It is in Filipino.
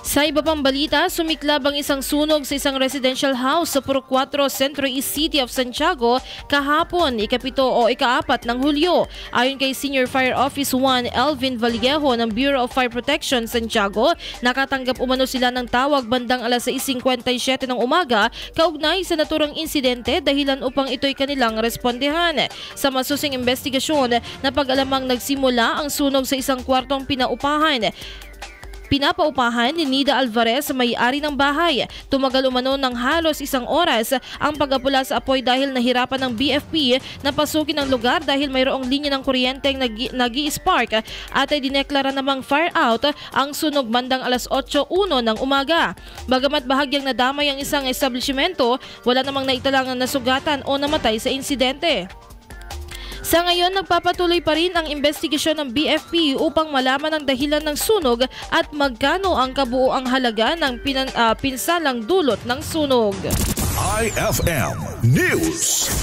Sa iba pang balita, sumiklab ang isang sunog sa isang residential house sa Purok 4, Centro East City of Santiago kahapon, ika-7 o ika-4 ng Hulyo. Ayon kay Senior Fire Office 1 Elvin Vallejo ng Bureau of Fire Protection Santiago, nakatanggap umano sila ng tawag bandang alas 6:57 ng umaga kaugnay sa naturang insidente dahilan upang ito'y kanilang respondehan. Sa masusing investigasyon, napag-alamang nagsimula ang sunog sa isang kwartong pinapaupahan ni Nida Alvarez sa may-ari ng bahay. Tumagal umano ng halos 1 oras ang pag-apula sa apoy dahil nahirapan ng BFP na pasukin ang lugar dahil mayroong linya ng kuryenteng nag-i-spark at ay dineklara namang fire out ang sunog bandang alas 8:01 ng umaga. Bagamat bahagyang nadamay ang isang establishmento, wala namang naitalang nasugatan o namatay sa insidente. Sa ngayon, nagpapatuloy pa rin ang investigasyon ng BFP upang malaman ang dahilan ng sunog at magkano ang kabuuang halaga ng pinsalang dulot ng sunog. IFM News.